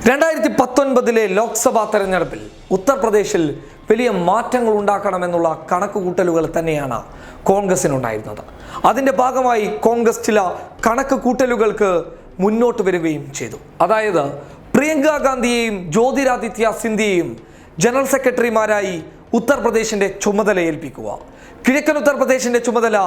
2019 ലോക്സഭാ തെരഞ്ഞെടുപ്പിൽ ഉത്തർപ്രദേശിൽ വലിയ മാറ്റങ്ങൾ ഉണ്ടാക്കണമെന്നുള്ള കണക്കുകൂട്ടലുകൾ തന്നെയാണ് കോൺഗ്രസിനുണ്ടായിരുന്നത്. അതിൻ്റെ ഭാഗമായി കോൺഗ്രസ് ചില കണക്കുകൂട്ടലുകൾക്ക് മുന്നോട്ട് വരികയും ചെയ്തു. അതായത് പ്രിയങ്ക ഗാന്ധിയെയും ജ്യോതിരാദിത്യ സിന്ധ്യയെയും ജനറൽ സെക്രട്ടറിമാരായി ഉത്തർപ്രദേശിൻ്റെ ചുമതല ഏൽപ്പിക്കുക. കിഴക്കൻ ഉത്തർപ്രദേശിൻ്റെ ചുമതല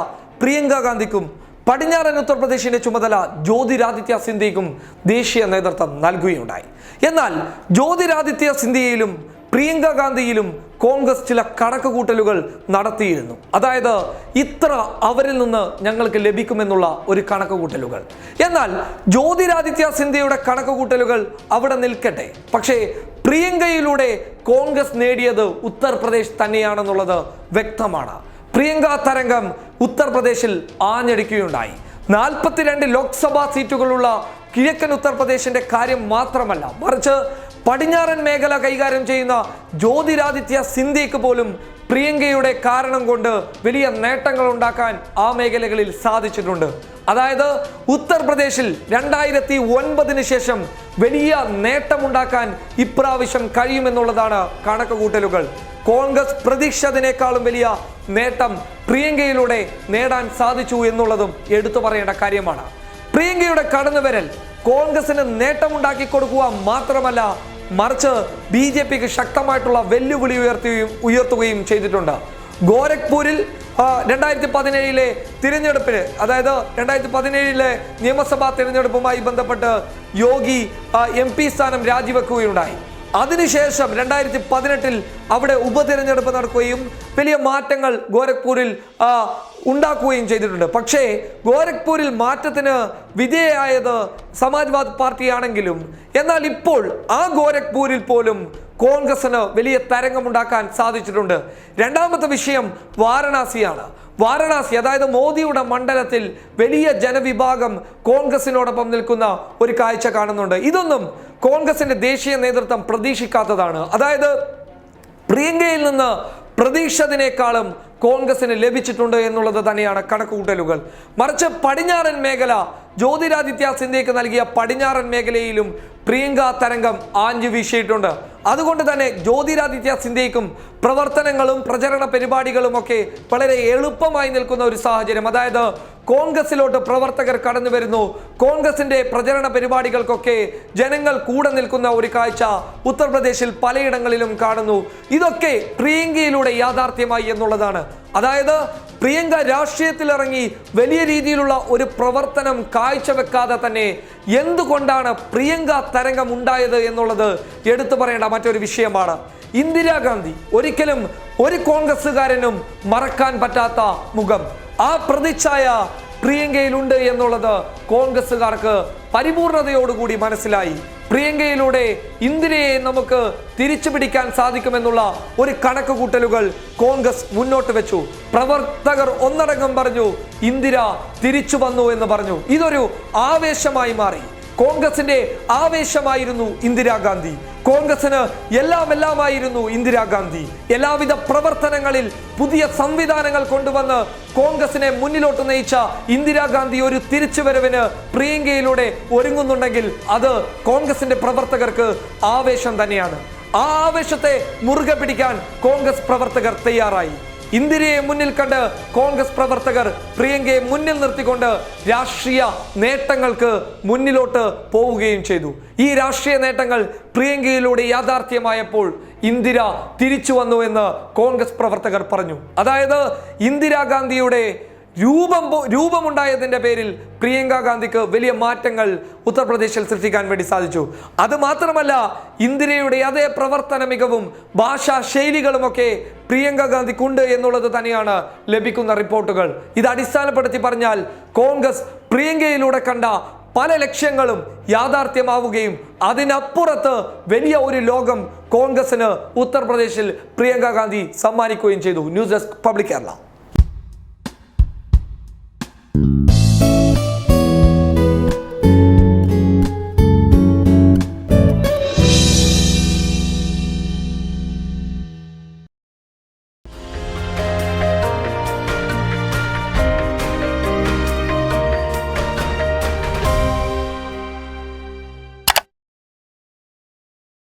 പ്രിയങ്ക ഗാന്ധിക്കും പടിഞ്ഞാറൻ ഉത്തർപ്രദേശിന്റെ ചുമതല ജ്യോതിരാദിത്യ സിന്ധ്യയ്ക്കും ദേശീയ നേതൃത്വം നൽകുകയുണ്ടായി. എന്നാൽ ജ്യോതിരാദിത്യ സിന്ധ്യയിലും പ്രിയങ്ക ഗാന്ധിയിലും കോൺഗ്രസ് ചില കണക്കുകൂട്ടലുകൾ നടത്തിയിരുന്നു. അതായത് ഇത്ര അവരിൽ നിന്ന് ഞങ്ങൾക്ക് ലഭിക്കുമെന്നുള്ള ഒരു കണക്കുകൂട്ടലുകൾ. എന്നാൽ ജ്യോതിരാദിത്യ സിന്ധ്യയുടെ കണക്കുകൂട്ടലുകൾ അവിടെ നിൽക്കട്ടെ, പക്ഷേ പ്രിയങ്കയിലൂടെ കോൺഗ്രസ് നേടിയത് ഉത്തർപ്രദേശ് തന്നെയാണെന്നുള്ളത് വ്യക്തമാണ്. പ്രിയങ്ക തരംഗം ഉത്തർപ്രദേശിൽ ആഞ്ഞടിക്കുകയുണ്ടായി. 42 ലോക്സഭാ സീറ്റുകളുള്ള കിഴക്കൻ ഉത്തർപ്രദേശിന്റെ കാര്യം മാത്രമല്ല, മറിച്ച് പടിഞ്ഞാറൻ മേഖല കൈകാര്യം ചെയ്യുന്ന ജ്യോതിരാദിത്യ സിന്ധ്യയ്ക്ക് പോലും പ്രിയങ്കയുടെ കാരണം കൊണ്ട് വലിയ നേട്ടങ്ങൾ ഉണ്ടാക്കാൻ ആ മേഖലകളിൽ സാധിച്ചിട്ടുണ്ട്. അതായത് ഉത്തർപ്രദേശിൽ 2009 ശേഷം വലിയ നേട്ടമുണ്ടാക്കാൻ ഇപ്രാവശ്യം കഴിയുമെന്നുള്ളതാണ് കണക്കുകൂട്ടലുകൾ. കോൺഗ്രസ് പ്രതീക്ഷിച്ചതിനേക്കാളും വലിയ നേട്ടം പ്രിയങ്കയിലൂടെ നേടാൻ സാധിച്ചു എന്നുള്ളതും എടുത്തു പറയേണ്ട കാര്യമാണ്. പ്രിയങ്കയുടെ കടന്നുവരൽ കോൺഗ്രസിന് നേട്ടമുണ്ടാക്കി കൊടുക്കുക മാത്രമല്ല, മറിച്ച് BJPക്ക് ശക്തമായിട്ടുള്ള വെല്ലുവിളി ഉയർത്തുകയും ചെയ്തിട്ടുണ്ട്. ഗോരഖ്പൂരിൽ 2017 തിരഞ്ഞെടുപ്പിന്, അതായത് 2017 നിയമസഭാ തിരഞ്ഞെടുപ്പുമായി ബന്ധപ്പെട്ട് യോഗി MP സ്ഥാനം രാജിവെക്കുകയുണ്ടായി. അതിനുശേഷം 2018 അവിടെ ഉപതെരഞ്ഞെടുപ്പ് നടക്കുകയും വലിയ മാറ്റങ്ങൾ ഗോരഖ്പൂരിൽ ഉണ്ടാക്കുകയും ചെയ്തിട്ടുണ്ട്. പക്ഷേ ഗോരഖ്പൂരിൽ മാറ്റത്തിന് വിധേയമായത് സമാജ്വാദി പാർട്ടിയാണെങ്കിലും എന്നാൽ ഇപ്പോൾ ആ ഗോരഖ്പൂരിൽ പോലും കോൺഗ്രസിന് വലിയ തരംഗമുണ്ടാക്കാൻ സാധിച്ചിട്ടുണ്ട്. രണ്ടാമത്തെ വിഷയം വാരണാസിയാണ്. വാരണാസി, അതായത് മോദിയുടെ മണ്ഡലത്തിൽ വലിയ ജനവിഭാഗം കോൺഗ്രസിനോടൊപ്പം നിൽക്കുന്ന ഒരു കാഴ്ച കാണുന്നുണ്ട്. ഇതൊന്നും കോൺഗ്രസിന്റെ ദേശീയ നേതൃത്വം പ്രതീക്ഷിക്കാത്തതാണ്. അതായത് പ്രിയങ്കയിൽ നിന്ന് പ്രതീക്ഷിച്ചതിനേക്കാളും കോൺഗ്രസിന് ലഭിച്ചിട്ടുണ്ട് എന്നുള്ളത് തന്നെയാണ് കണക്കുകൂട്ടലുകൾ. മറിച്ച് പടിഞ്ഞാറൻ മേഖല ജ്യോതിരാദിത്യ സിന്ധ്യയ്ക്ക് നൽകിയ പടിഞ്ഞാറൻ മേഖലയിലും പ്രിയങ്ക തരംഗം ആഞ്ഞു വീശിയിട്ടുണ്ട്. അതുകൊണ്ട് തന്നെ ജ്യോതിരാദിത്യ സിന്ധ്യയ്ക്കും പ്രവർത്തനങ്ങളും പ്രചരണ പരിപാടികളും ഒക്കെ വളരെ എളുപ്പമായി നിൽക്കുന്ന ഒരു സാഹചര്യം. അതായത് കോൺഗ്രസിലോട്ട് പ്രവർത്തകർ കടന്നു വരുന്നു, കോൺഗ്രസിന്റെ പ്രചരണ പരിപാടികൾക്കൊക്കെ ജനങ്ങൾ കൂടെ നിൽക്കുന്ന ഒരു കാഴ്ച ഉത്തർപ്രദേശിൽ പലയിടങ്ങളിലും കാണുന്നു. ഇതൊക്കെ പ്രിയങ്കയിലൂടെ യാഥാർത്ഥ്യമായി എന്നുള്ളതാണ്. അതായത് പ്രിയങ്ക രാഷ്ട്രീയത്തിലിറങ്ങി വലിയ രീതിയിലുള്ള ഒരു പ്രവർത്തനം കാഴ്ചവെക്കാതെ തന്നെ എന്തുകൊണ്ടാണ് പ്രിയങ്ക തരംഗം ഉണ്ടായത് എന്നുള്ളത് എടുത്തു പറയേണ്ട മറ്റൊരു വിഷയമാണ്. ഇന്ദിരാഗാന്ധി ഒരിക്കലും ഒരു കോൺഗ്രസ്സുകാരനും മറക്കാൻ പറ്റാത്ത മുഖം, ആ പ്രതിച്ഛായ പ്രിയങ്കയിലുണ്ട് എന്നുള്ളത് കോൺഗ്രസ്സുകാർക്ക് പരിപൂർണതയോടുകൂടി മനസ്സിലായി. പ്രിയങ്കയിലൂടെ ഇന്ദിരയെ നമുക്ക് തിരിച്ചു പിടിക്കാൻ സാധിക്കുമെന്നുള്ള ഒരു കണക്കുകൂട്ടലുകൾ കോൺഗ്രസ് മുന്നോട്ട് വെച്ചു. പ്രവർത്തകർ ഒന്നടങ്കം പറഞ്ഞു ഇന്ദിര തിരിച്ചു വന്നു എന്ന് പറഞ്ഞു. ഇതൊരു ആവേശമായി മാറി. കോൺഗ്രസിന്റെ ആവേശമായിരുന്നു ഇന്ദിരാഗാന്ധി. കോൺഗ്രസിന് എല്ലാമായിരുന്നു ഇന്ദിരാഗാന്ധി. എല്ലാവിധ പ്രവർത്തനങ്ങളിൽ പുതിയ സംവിധാനങ്ങൾ കൊണ്ടുവന്ന് കോൺഗ്രസിനെ മുന്നിലോട്ട് നയിച്ച ഇന്ദിരാഗാന്ധി ഒരു തിരിച്ചുവരവിന് പ്രിയങ്കയിലൂടെ ഒരുങ്ങുന്നുണ്ടെങ്കിൽ അത് കോൺഗ്രസിന്റെ പ്രവർത്തകർക്ക് ആവേശം തന്നെയാണ്. ആ ആവേശത്തെ മുറുകെ പിടിക്കാൻ കോൺഗ്രസ് പ്രവർത്തകർ തയ്യാറായി. ഇന്ദിരയെ മുന്നിൽ കണ്ട് കോൺഗ്രസ് പ്രവർത്തകർ പ്രിയങ്കയെ മുന്നിൽ നിർത്തിക്കൊണ്ട് രാഷ്ട്രീയ നേട്ടങ്ങൾക്ക് മുന്നിലോട്ട് പോവുകയും ചെയ്തു. ഈ രാഷ്ട്രീയ നേട്ടങ്ങൾ പ്രിയങ്കയിലൂടെ യാഥാർത്ഥ്യമായപ്പോൾ ഇന്ദിര തിരിച്ചു വന്നു എന്ന് കോൺഗ്രസ് പ്രവർത്തകർ പറഞ്ഞു. അതായത് ഇന്ദിരാഗാന്ധിയുടെ രൂപമുണ്ടായതിന്റെ പേരിൽ പ്രിയങ്ക ഗാന്ധിക്ക് വലിയ മാറ്റങ്ങൾ ഉത്തർപ്രദേശിൽ സൃഷ്ടിക്കാൻ വേണ്ടി സാധിച്ചു. അത് മാത്രമല്ല, ഇന്ദിരയുടെ അതേ പ്രവർത്തന മികവും ഭാഷാ ശൈലികളുമൊക്കെ പ്രിയങ്ക ഗാന്ധിക്കുണ്ട് എന്നുള്ളത് തന്നെയാണ് ലഭിക്കുന്ന റിപ്പോർട്ടുകൾ. ഇത് അടിസ്ഥാനപ്പെടുത്തി പറഞ്ഞാൽ കോൺഗ്രസ് പ്രിയങ്കയിലൂടെ കണ്ട പല ലക്ഷ്യങ്ങളും യാഥാർത്ഥ്യമാവുകയും അതിനപ്പുറത്ത് വലിയ ഒരു ലോകം കോൺഗ്രസിന് ഉത്തർപ്രദേശിൽ പ്രിയങ്ക ഗാന്ധി സമ്മാനിക്കുകയും ചെയ്തു. News desk public Kerala.